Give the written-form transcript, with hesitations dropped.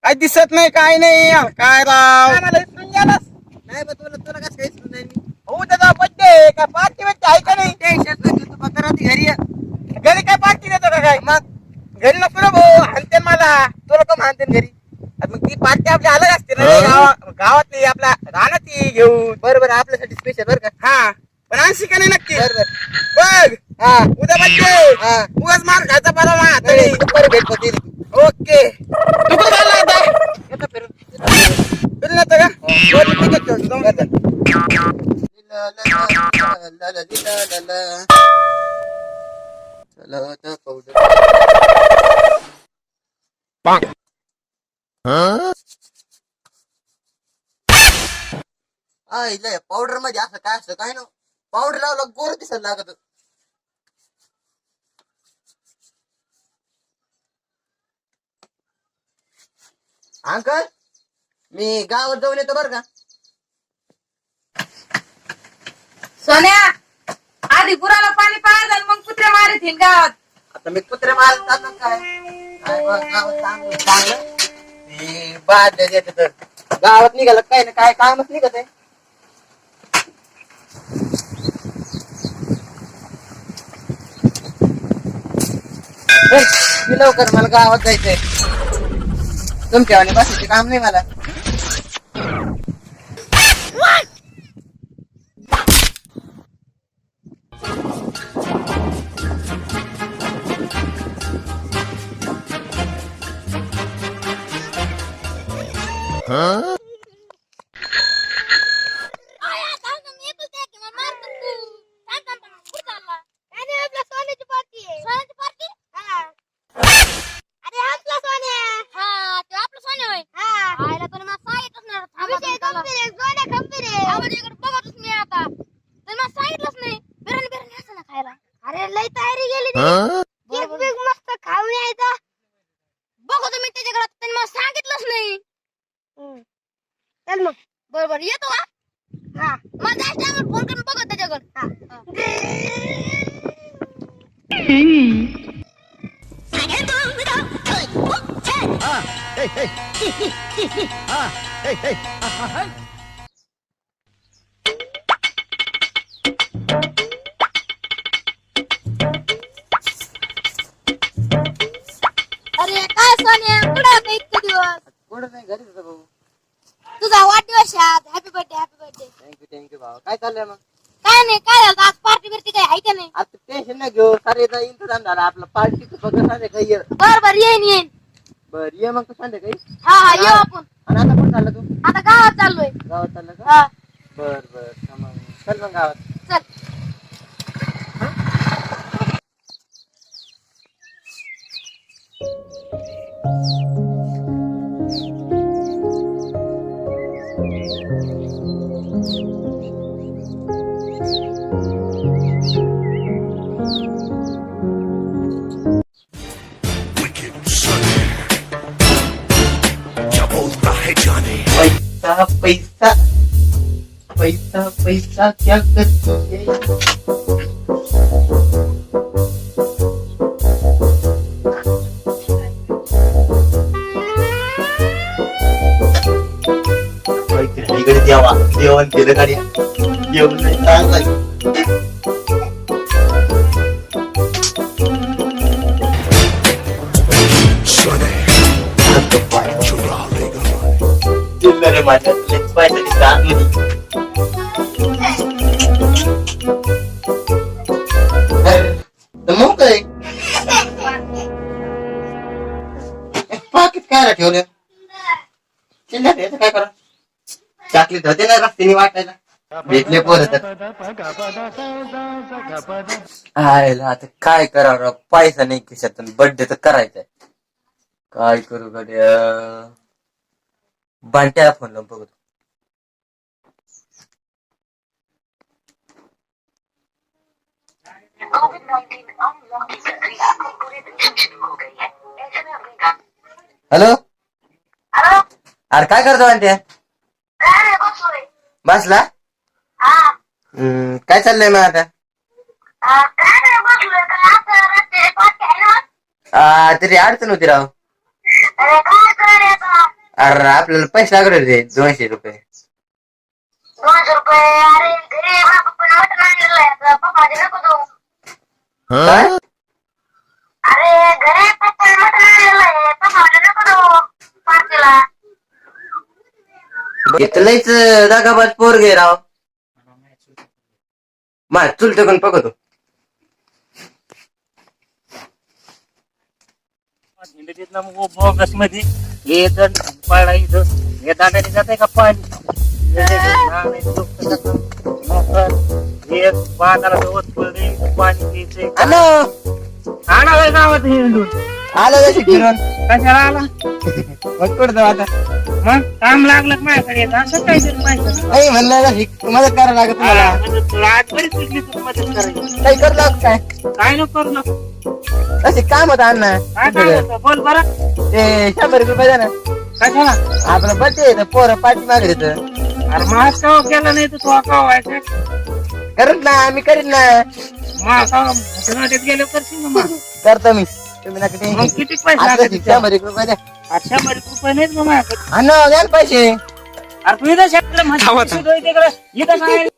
काय दिसत नाही काय नाही काय राव मला विसरून गेलास नाही बा तुला कसं काही सुरू नाही मी हो त्याचा बड्डे काय पार्टी बिर्टी आहे का नाही टेन्शन नाही तू फक्त रात्री घरी ये. घरी काय पार्टी देतो का काय मग घरी नको ना भाऊ हाणते मला तुला का मानते घरी आता मग ती पार्टी आपली अलग असते ना रे, गावातली आपल्या रानात ती घेऊन बरोबर आपल्यासाठी स्पेशल बरं का हा पण आणशी का नाही नक्की बरोबर बघ हा उद्या बड्डे हा उगाच मार खायचा बरं ना तरी दुपारी भेट होती ओके तू कुठं चालला आता येतो फिरून फिरून येतो का बरं, ठीक आहे, चल, जाऊन येतो. चला आता पावडर पावडर मध्ये असं काय असतं काय ना पावडर लावलं गोर दिसायला लागत अंकल मी गावात जाऊन येतो बरं का सोन्या आधी गुराला पाणी पाजाल मग कुत्रे मारित गावात. आता मी कुत्रे मारत जातो काय बा, गावात चांगलं हे बाद येते तर गावात निघालं काय ना काय कामच निघत आहे हे, मी लवकर मला गावात जायचंय तुमच्या आणि बसायचे काम नाही मला अरे लय तयारी गेली केक बिक मस्त खाऊन यायचा बघू तुम्ही त्याच्या घरात त्यांनी मला सांगितलंच नाही चल मग बरोबर येतो का हा मग जायचं फोन करून बघू त्याच्याकडे अरे काय सोन्या कुठं होता इतके दिवस कुठं नाही घरीच होतो भाऊ तुझा वाढदिवस हॅपी बर्थडे थँक्यू भाऊ काय चाललंय मग काय नाही काय झालं आज पार्टी बिर्टी काय आहे का नाही आता टेन्शन नाही घेऊ सारे इंतजाम झाला आपला पार्टीचं फक्त संध्याकाळी ये बर येईन बर ये मग तू संध्याकाळी हा येऊ आपण आणि आता कुठं चालला तू आता गावात चाललोय गावात चालला का हा बर मग चल मग गावात चल पैसा पैसा पैसा पैसा क्या करती है इकडे द्यावा जेवण केलं गाडी जेवण नाही चांगलं रे माझ्या पायसाठी चांगली मग काय पाकिट काय ठेवलं चिल्ल्यात याचं काय करा चॉकलेट होते ना रस्त्याने वाटायला भेटले पोर आयला आता काय करावं पैसा नाही खिशातून बर्थडे तर करायचंय काय करू गड्या बांट्याला फोन लावून बघतो हॅलो अरे काय करतो बांट्या बसला काय चाललंय मग आता तरी अडचण होती राव अरे आपल्याला पैसे लागले होते 200 रुपये. 200 रुपये? अरे घरी पप्पा मटण आणलेलं आहे, पप्पा नको देऊ. काय? अरे घरी पप्पा मटण आणलेलं आहे, पप्पा नको देऊ पार्टीला. इथलंच दागाबाज पोर गे राव. मा चुलते कोण बघतो. बोगस मध्ये हे दंड पाडा इथं हे दांडाने जाते का पाणी हे बाजारात ओत पडले पाणी प्यायचंय आणावं गावात हिंडून आलं जशी फिरून कशाला आला मग कुठं आता मग काम लागलं माझ्याकडे येत असं काहीतरी माहिती नाही म्हणलं मदत करायला लागत तुम्हाला. तुला आज बरीच कुठली तू मदत करायची काही करू लागत काय काय नको करू नको असे काम होत अण्णा. काय काय होतं? बोल बरं ते 100 रुपये द्या ना. कशाला आपलं बड्डे पोरं पाठी मागे देत. अरे माझ का केला नाही तर तू का व्हायचं करत ना आम्ही करीत ना. माझ्यात गेले करशील ना मग करतो मी. तुम्ही नका मग टेन्शन. किती पैसे आता लागतील? 100 रुपये द्या. 800 रुपये नाहीत मग माझ्याकडे अण्णा द्या ना पैसे. अरे तू इथं शेतकरी म्हणजे इथं काय